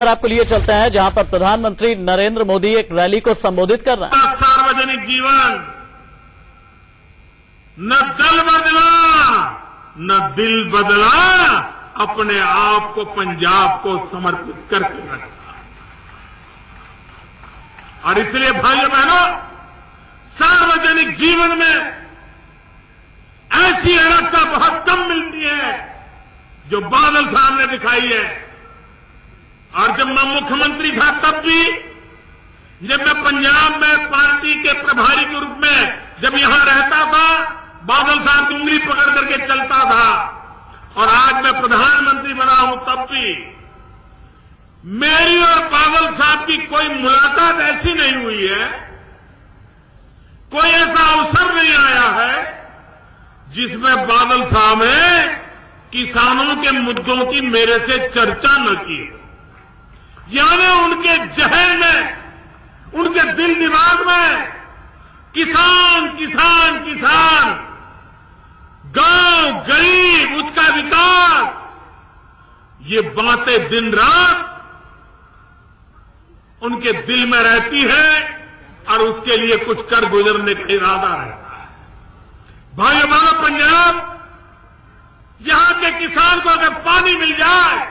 आपको लिए चलते हैं जहां पर प्रधानमंत्री नरेंद्र मोदी एक रैली को संबोधित कर रहे हैं। सार्वजनिक जीवन न दल बदला न दिल बदला, अपने आप को पंजाब को समर्पित करके रखा। और इसलिए भाइयों बहनों, सार्वजनिक जीवन में ऐसी अड़गता बहुत कम मिलती है जो बादल साहब ने दिखाई है। और जब मैं मुख्यमंत्री था तब भी, जब मैं पंजाब में पार्टी के प्रभारी के रूप में जब यहां रहता था, बादल साहब की उंगली पकड़ करके चलता था। और आज मैं प्रधानमंत्री बना हूं तब भी मेरी और बादल साहब की कोई मुलाकात ऐसी नहीं हुई है, कोई ऐसा अवसर नहीं आया है जिसमें बादल साहब ने किसानों के मुद्दों की मेरे से चर्चा न की। यानी उनके जहन में, उनके दिल दिमाग में किसान किसान किसान, गांव गरीब, उसका विकास, ये बातें दिन रात उनके दिल में रहती है और उसके लिए कुछ कर गुजरने का इरादा रहता है। भाइयों बहनों, पंजाब, यहां के किसान को अगर पानी मिल जाए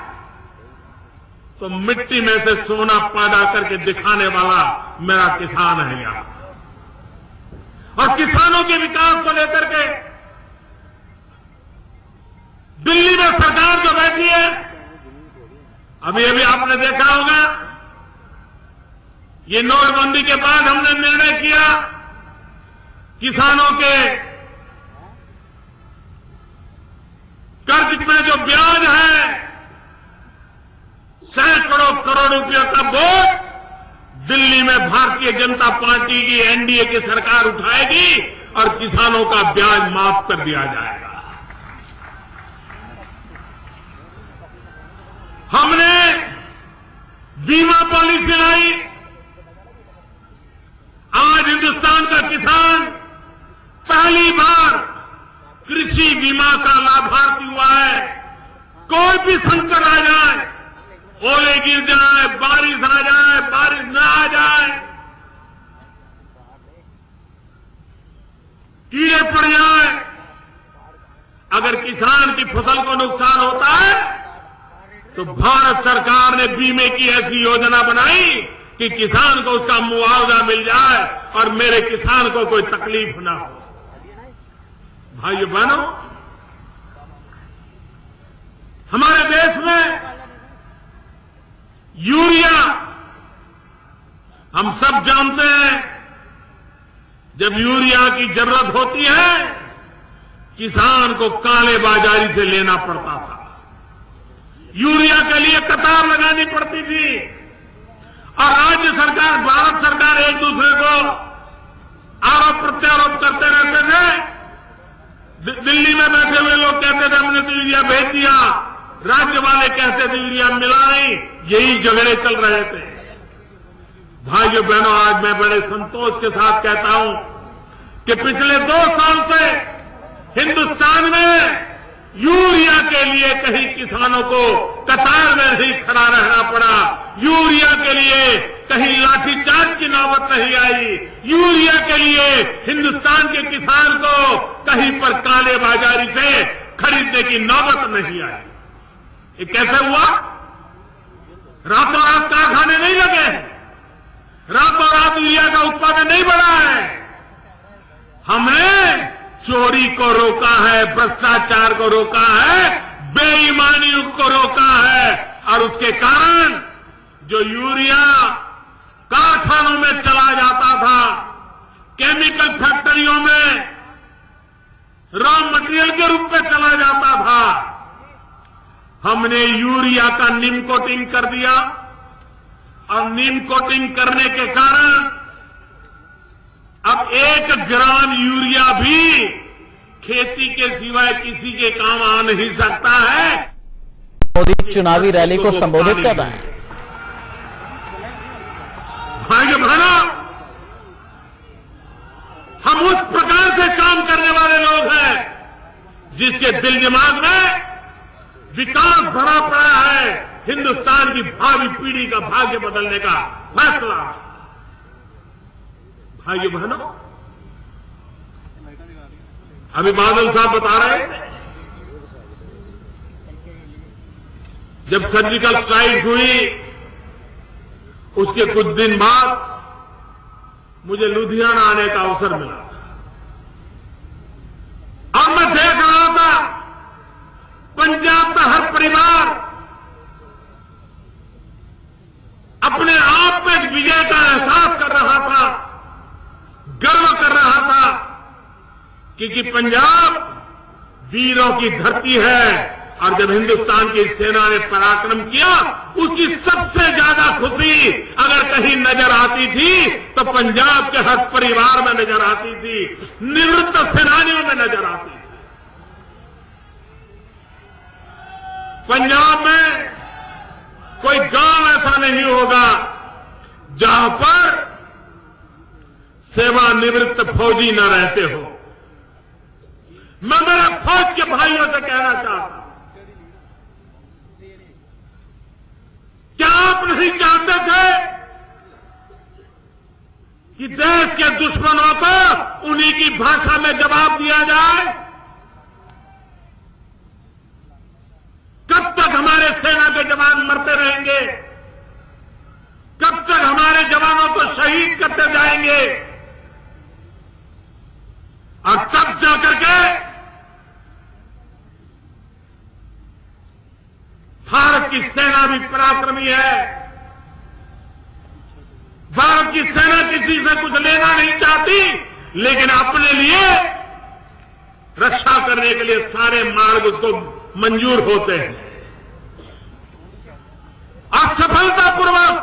तो मिट्टी में से सोना पैदा करके दिखाने वाला मेरा किसान है यहां। और किसानों के विकास को लेकर के दिल्ली में सरकार जो बैठी है, अभी अभी आपने देखा होगा, ये नोटबंदी के बाद हमने निर्णय किया किसानों के कर्ज में जो ब्याज है, सैकड़ों करोड़ रुपयों का बोझ दिल्ली में भारतीय जनता पार्टी की एनडीए की सरकार उठाएगी और किसानों का ब्याज माफ कर दिया जाएगा। हमने बीमा पॉलिसी लाई। आज हिंदुस्तान का किसान पहली बार कृषि बीमा का लाभार्थी हुआ है। कोई भी संकट आ जाए, ओले गिर जाए, बारिश आ जाए, बारिश न आ जाए, कीड़े पड़ जाए, अगर किसान की फसल को नुकसान होता है तो भारत सरकार ने बीमे की ऐसी योजना बनाई कि किसान को उसका मुआवजा मिल जाए और मेरे किसान को कोई तकलीफ ना हो। भाइयों बहनों, हमारे देश में यूरिया, हम सब जानते हैं, जब यूरिया की जरूरत होती है किसान को काले बाजारी से लेना पड़ता था। यूरिया के लिए कतार लगानी पड़ती थी और राज्य सरकार, भारत सरकार एक दूसरे को आरोप प्रत्यारोप करते रहते थे। दिल्ली में बैठे हुए लोग कहते थे हमने तो यूरिया भेज दिया, राज्य वाले कहते थे यूरिया मिला नहीं। यही झगड़े चल रहे थे। भाइयों बहनों, आज मैं बड़े संतोष के साथ कहता हूं कि पिछले 2 साल से हिंदुस्तान में यूरिया के लिए कहीं किसानों को कतार में नहीं खड़ा रहना पड़ा। यूरिया के लिए कहीं लाठीचार्ज की नौबत नहीं आई। यूरिया के लिए हिंदुस्तान के किसान को कहीं पर काले बाजारी से खरीदने की नौबत नहीं आई। ये कैसे हुआ? रातों रात कारखाने नहीं लगे हैं, रातों रात यूरिया का उत्पादन नहीं बढ़ा है। हमने चोरी को रोका है, भ्रष्टाचार को रोका है, बेईमानी को रोका है। और उसके कारण जो यूरिया कारखानों में चला जाता था, केमिकल फैक्ट्रियों में रॉ मटेरियल के रूप में चला जाता था, हमने यूरिया का नीम कोटिंग कर दिया। और नीम कोटिंग करने के कारण अब 1 ग्राम यूरिया भी खेती के सिवाय किसी के काम आ नहीं सकता है। मोदी चुनावी रैली को संबोधित कर रहे हैं। भाइयों बहनों, हम उस प्रकार से काम करने वाले लोग हैं जिसके दिल दिमाग में विकास भरा पड़ा है, हिंदुस्तान की भावी पीढ़ी का भाग्य बदलने का फैसला। भाइयों बहनों, अभी बादल साहब बता रहे थे, जब सर्जिकल स्ट्राइक हुई उसके कुछ दिन बाद मुझे लुधियाना आने का अवसर मिला और मैं देख रहा था पंजाब का हर परिवार अपने आप में एक विजय का एहसास कर रहा था, गर्व कर रहा था, क्योंकि पंजाब वीरों की धरती है। और जब हिंदुस्तान की सेना ने पराक्रम किया, उसकी सबसे ज्यादा खुशी अगर कहीं नजर आती थी तो पंजाब के हर परिवार में नजर आती थी, निवृत्त सेनानियों में नजर आती थी। पंजाब में कोई गांव ऐसा नहीं होगा जहां पर सेवानिवृत्त फौजी न रहते हो। मैं मेरे फौज के भाइयों से कहना चाहता हूं, क्या आप नहीं चाहते थे कि देश के दुश्मनों को उन्हीं की भाषा में जवाब दिया जाए? कब तक हमारे सेना के जवान मरते रहेंगे? कब तक हमारे जवानों को शहीद करते जाएंगे? और तब जाकर के भारत की सेना भी पराक्रमी है। भारत की सेना किसी से कुछ लेना नहीं चाहती, लेकिन अपने लिए रक्षा करने के लिए सारे मार्ग उसको मंजूर होते हैं। और सफलतापूर्वक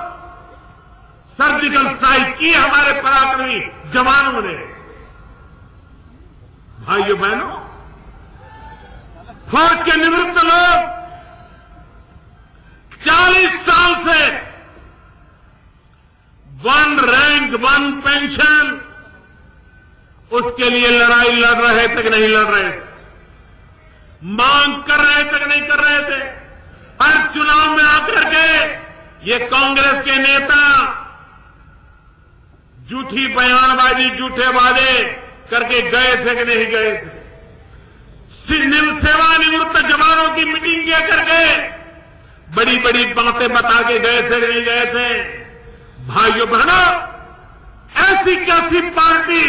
सर्जिकल स्ट्राइक की हमारे पराक्रमी जवानों ने। भाइयों बहनों, फौज के निवृत्त लोग 40 साल से वन रैंक वन पेंशन, उसके लिए लड़ाई लड़ रहे थे कि नहीं लड़ रहे थे, मांग कर रहे थे कि नहीं कर रहे थे। हर चुनाव में आकर के ये कांग्रेस के नेता झूठी बयानबाजी, झूठे वादे करके गए थे कि नहीं गए थे। सेवानिवृत्त जवानों की मीटिंग किया करके बड़ी बड़ी बातें बता के गए थे कि नहीं गए थे। भाइयों बहनों, ऐसी कैसी पार्टी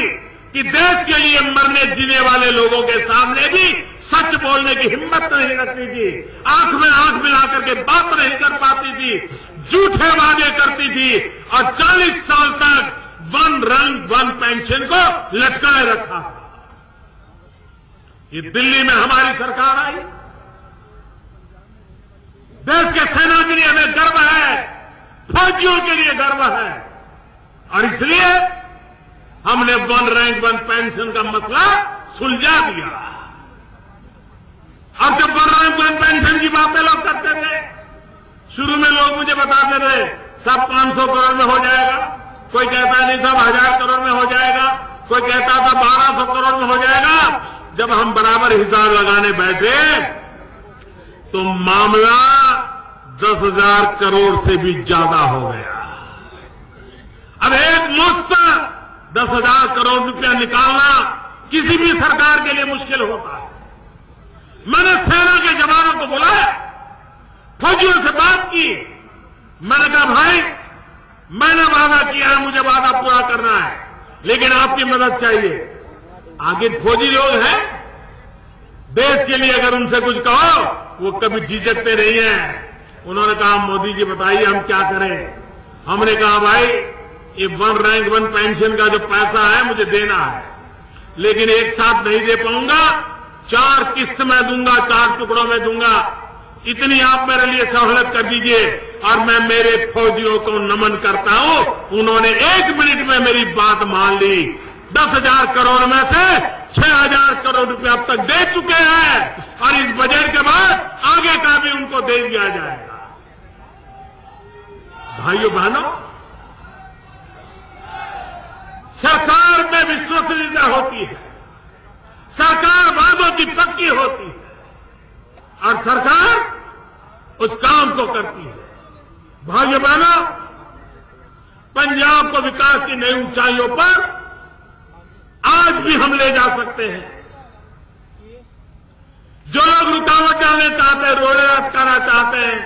कि देश के लिए मरने जीने वाले लोगों के सामने भी सच बोलने की हिम्मत नहीं रखती थी, आंख में आंख मिलाकर के बात नहीं कर पाती थी, झूठे वादे करती थी और 40 साल तक वन रैंक वन पेंशन को लटकाए रखा। ये दिल्ली में हमारी सरकार आई, देश के सेना के लिए हमें गर्व है, फौजियों के लिए गर्व है, और इसलिए हमने वन रैंक वन पेंशन का मसला सुलझा दिया। अब जब वन रैंक वन पेंशन की बातें लोग करते थे, शुरू में लोग मुझे बताते थे सब 500 करोड़ में हो जाएगा, कोई कहता नहीं सब 1000 करोड़ में हो जाएगा, कोई कहता था 1200 करोड़ में हो जाएगा। जब हम बराबर हिसाब लगाने बैठे तो मामला 10,000 करोड़ से भी ज्यादा हो गया। अब एक मुश्त 10,000 करोड़ रुपया निकालना किसी भी सरकार के लिए मुश्किल होता है। मैंने सेना के जवानों को बुलाया, फौजियों से बात की, मैंने कहा भाई मैंने वादा किया है, मुझे वादा पूरा करना है, लेकिन आपकी मदद चाहिए। आगे फौजी लोग हैं, देश के लिए अगर उनसे कुछ कहो वो कभी झिझकते नहीं है। उन्होंने कहा मोदी जी बताइए हम क्या करें। हमने कहा भाई ये वन रैंक वन पेंशन का जो पैसा है मुझे देना है, लेकिन एक साथ नहीं दे पाऊंगा, 4 किस्त में दूंगा, 4 टुकड़ों में दूंगा, इतनी आप मेरे लिए सहूलत कर दीजिए। और मैं मेरे फौजियों को नमन करता हूं, उन्होंने 1 मिनट में मेरी बात मान ली। 10,000 करोड़ में से 6,000 करोड़ रुपए अब तक दे चुके हैं और इस बजट के बाद आगे का भी उनको दे दिया जाएगा। भाइयों बहनों, सरकार में विश्वसनीयता होती है, सरकार वादों की पक्की होती है, और सरकार उस काम को करती है। भाइयों बहनों, पंजाब को विकास की नई ऊंचाइयों पर आज भी हम ले जा सकते हैं। जो लोग रुकावट डालना चाहते हैं, रोड़े अटकाना चाहते हैं,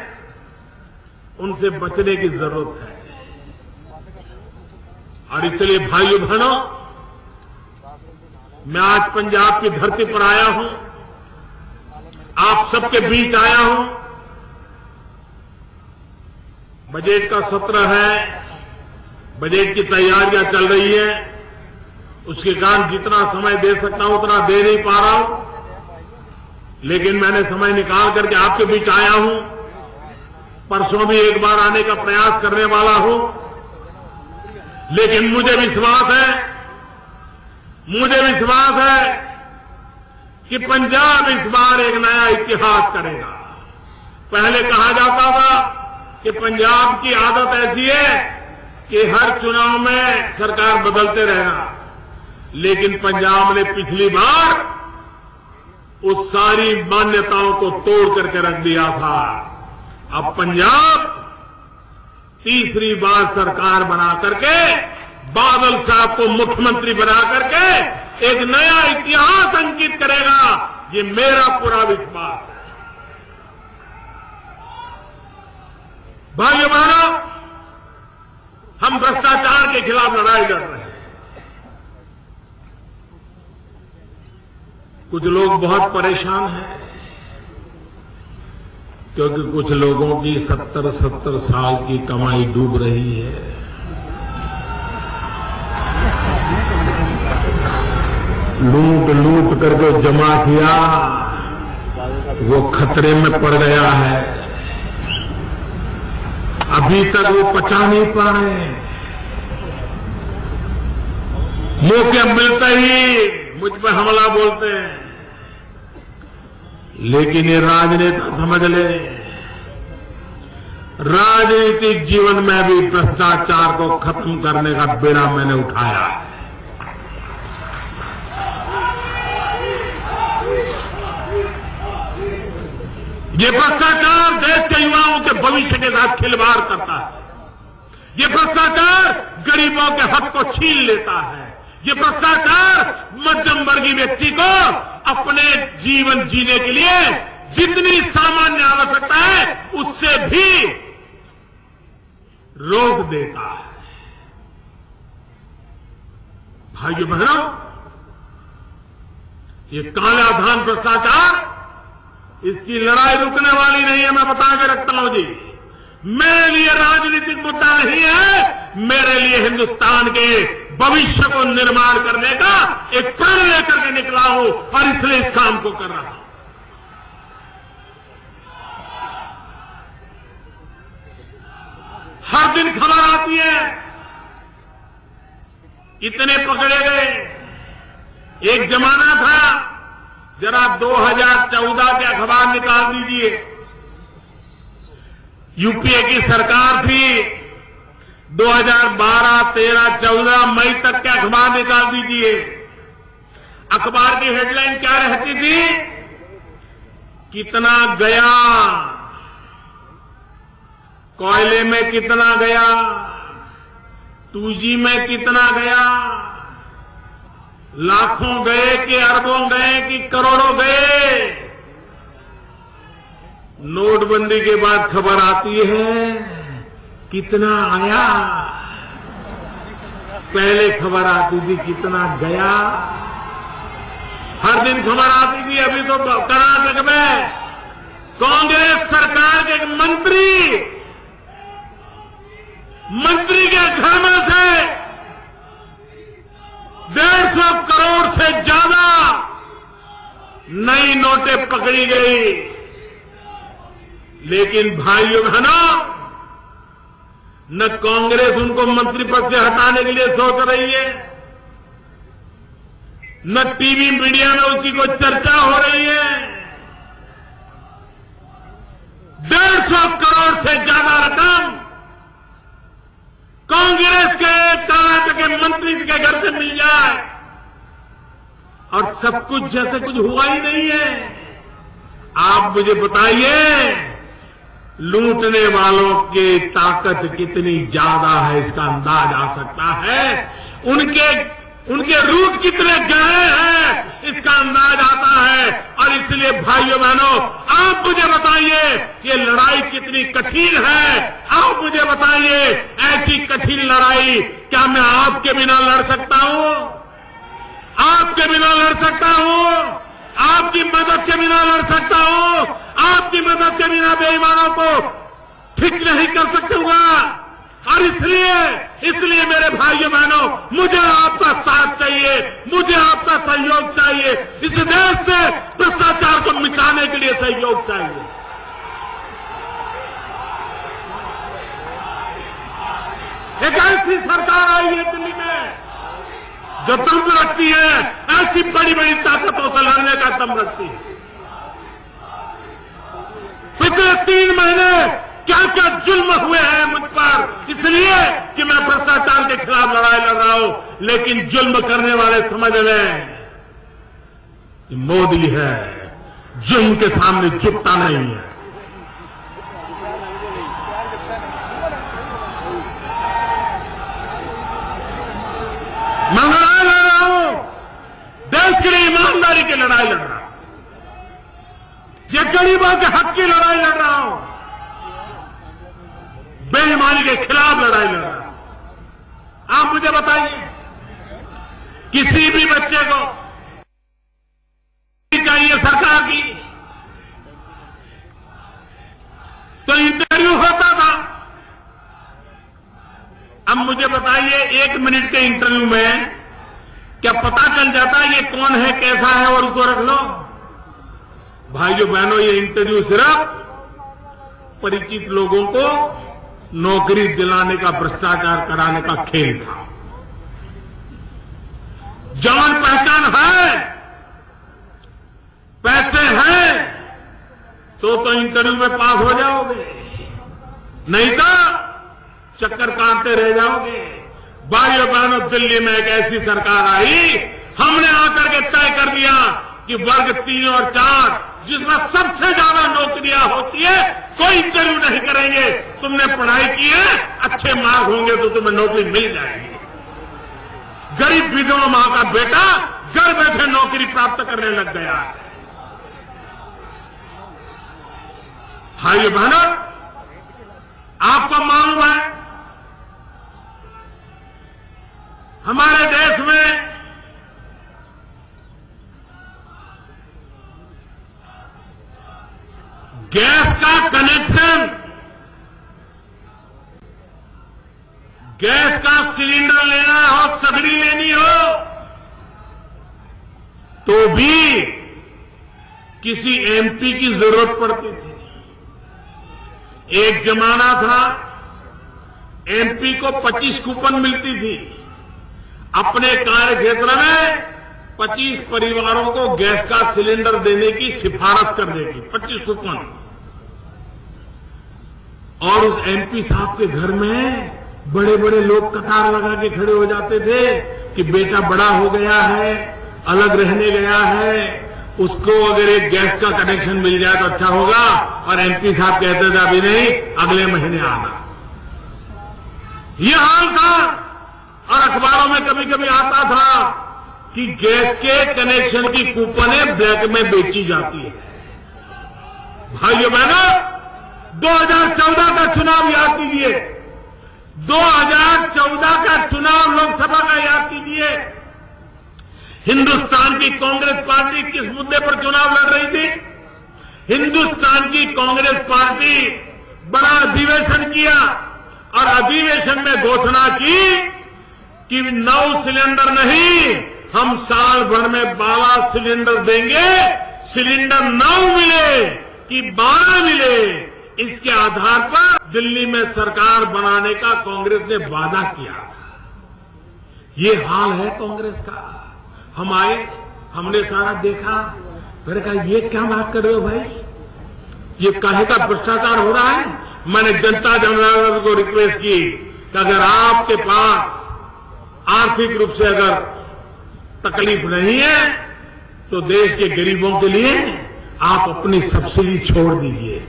उनसे बचने की जरूरत है। और इसलिए भाइयों बहनों, मैं आज पंजाब की धरती पर आया हूं, आप सबके बीच आया हूं। बजट का सत्र है, बजट की तैयारियां चल रही है, उसके कारण जितना समय दे सकता हूं उतना दे नहीं पा रहा हूं, लेकिन मैंने समय निकाल करके आपके बीच आया हूं। परसों भी एक बार आने का प्रयास करने वाला हूं, लेकिन मुझे विश्वास है कि पंजाब इस बार एक नया इतिहास करेगा। पहले कहा जाता था कि पंजाब की आदत ऐसी है कि हर चुनाव में सरकार बदलते रहना, लेकिन पंजाब ने पिछली बार उस सारी मान्यताओं को तोड़ करके रख दिया था। अब पंजाब तीसरी बार सरकार बना करके, बादल साहब को मुख्यमंत्री बना करके एक नया इतिहास अंकित करेगा, ये मेरा पूरा विश्वास है। भाइयों बहनों, हम भ्रष्टाचार के खिलाफ लड़ाई लड़ रहे हैं। कुछ लोग बहुत परेशान हैं, क्योंकि कुछ लोगों की 70-70 साल की कमाई डूब रही है। लूट करके जमा किया, वो खतरे में पड़ गया है। अभी तक वो पचा नहीं पाए, मौके मिलते ही मुझ पर हमला बोलते हैं। लेकिन ये राजनेता समझ ले, राजनीतिक जीवन में भी भ्रष्टाचार को खत्म करने का बेड़ा मैंने उठाया है। ये भ्रष्टाचार देश के युवाओं के भविष्य के साथ खिलवाड़ करता है। ये भ्रष्टाचार गरीबों के हक को छीन लेता है। ये भ्रष्टाचार मध्यम वर्गीय व्यक्ति को अपने जीवन जीने के लिए जितनी सामान्य आवश्यकता है उससे भी रोक देता है। भाइयों बहनों, ये काला धन भ्रष्टाचार, इसकी लड़ाई रुकने वाली नहीं है, मैं बता के रखता हूं जी। मेरे लिए राजनीतिक मुद्दा नहीं है, मेरे लिए हिंदुस्तान के भविष्य को निर्माण करने का एक प्रण लेकर के निकला हूं और इसलिए इस काम को कर रहा हूं। हर दिन खबर आती है, इतने पकड़े गए। एक जमाना था, जरा 2014 के अखबार निकाल दीजिए, यूपीए की सरकार थी, 2012, 13, 14 मई तक के अखबार निकाल दीजिए। अखबार की हेडलाइन क्या रहती थी? कितना गया, कोयले में कितना गया, 2G में कितना गया, लाखों गए कि अरबों गए कि करोड़ों गए। नोटबंदी के बाद खबर आती है कितना आया। पहले खबर आती थी कितना गया। हर दिन खबर आती थी। अभी तो कर्नाटक में कांग्रेस सरकार के एक मंत्री के घर में से 150 करोड़ से ज्यादा नई नोटें पकड़ी गई। लेकिन भाइयों बहनों, न कांग्रेस उनको मंत्री पद से हटाने के लिए सोच रही है, न टीवी मीडिया में उसकी कोई चर्चा हो रही है। 150 करोड़ से ज्यादा रकम कांग्रेस के कर्नाटक के मंत्री के घर से मिल जाए और सब कुछ जैसे कुछ हुआ ही नहीं है। आप मुझे बताइए, लूटने वालों की ताकत कितनी ज्यादा है इसका अंदाज आ सकता है। उनके रूट कितने गहरे हैं इसका अंदाज आता है। और इसलिए भाइयों बहनों, आप मुझे बताइए ये लड़ाई कितनी कठिन है। आप मुझे बताइए ऐसी कठिन लड़ाई क्या मैं आपके बिना लड़ सकता हूं? आपके बिना लड़ सकता हूं? आपकी मदद के बिना लड़ सकता हूं? आपकी मदद के बिना बेईमानों को ठीक नहीं कर सकूंगा। और इसलिए मेरे भाइयों बहनों, मुझे आपका साथ चाहिए, मुझे आपका सहयोग चाहिए। इस देश से भ्रष्टाचार को मिटाने के लिए सहयोग चाहिए। एक ऐसी सरकार आई है दिल्ली में जो दम रखती है, ऐसी बड़ी बड़ी ताकतों से लड़ने का दम रखती है। पिछले 3 महीने क्या क्या जुल्म हुए हैं मुझ पर, इसलिए कि मैं भ्रष्टाचार के खिलाफ लड़ाई लड़ रहा हूं। लेकिन जुल्म करने वाले समझ लें कि मोदी है, जुल्म के सामने झुकता नहीं है। मैं लड़ाई लड़ रहा हूं, देश के लिए ईमानदारी की लड़ाई लड़ रहा हूं, ये गरीबों के हक की लड़ाई लड़ रहा हूं, बेईमानी के खिलाफ लड़ाई लड़ रहा हूं। आप मुझे बताइए, किसी भी बच्चे को चाहिए सरकार की तो इंटरव्यू होता था। अब मुझे बताइए 1 मिनट के इंटरव्यू में क्या पता चल जाता है ये कौन है, कैसा है और उसको रख लो? भाइयों बहनों, ये इंटरव्यू सिर्फ परिचित लोगों को नौकरी दिलाने का, भ्रष्टाचार कराने का खेल था। जान पहचान है, पैसे हैं तो इंटरव्यू में पास हो जाओगे, नहीं तो चक्कर काटते रह जाओगे। भाइयों बहनों, दिल्ली में एक ऐसी सरकार आई, हमने आकर के तय कर दिया कि वर्ग 3 और 4 जिसमें सबसे ज्यादा नौकरियां होती है, कोई इंटरव्यू नहीं करेंगे। तुमने पढ़ाई की है, अच्छे मार्क होंगे तो तुम्हें नौकरी मिल जाएगी। गरीब विधवा मां का बेटा घर बैठे नौकरी प्राप्त करने लग गया। भाइयों बहनों, आपको मालूम है हमारे देश में गैस का कनेक्शन, गैस का सिलेंडर लेना हो, सगड़ी लेनी हो, तो भी किसी एमपी की जरूरत पड़ती थी। एक जमाना था एमपी को 25 कूपन मिलती थी अपने कार्य क्षेत्र में 25 परिवारों को गैस का सिलेंडर देने की सिफारिश करने की 25 कूपन। और उस एमपी साहब के घर में बड़े बड़े लोग कतार लगा के खड़े हो जाते थे कि बेटा बड़ा हो गया है, अलग रहने गया है, उसको अगर एक गैस का कनेक्शन मिल जाए तो अच्छा होगा। और एमपी साहब कहते थे अभी नहीं, अगले महीने आना। ये हाल था। और अखबारों में कभी कभी आता था कि गैस के कनेक्शन की कूपनें ब्लैक में बेची जाती है। भाइयों बहनों, 2014 का चुनाव याद कीजिए, 2014 का चुनाव लोकसभा का याद कीजिए। हिंदुस्तान की कांग्रेस पार्टी किस मुद्दे पर चुनाव लड़ रही थी? हिंदुस्तान की कांग्रेस पार्टी बड़ा अधिवेशन किया और अधिवेशन में घोषणा की कि 9 सिलेंडर नहीं, हम साल भर में 12 सिलेंडर देंगे। सिलेंडर 9 मिले कि 12 मिले, इसके आधार पर दिल्ली में सरकार बनाने का कांग्रेस ने वादा किया था। ये हाल है कांग्रेस का। हम आए, हमने सारा देखा, मैंने कहा ये क्या बात कर रहे हो भाई, ये काहे का भ्रष्टाचार हो रहा है। मैंने जनता जनार्दन को रिक्वेस्ट की कि अगर आपके पास आर्थिक रूप से अगर तकलीफ नहीं है तो देश के गरीबों के लिए आप अपनी सब्सिडी छोड़ दीजिए।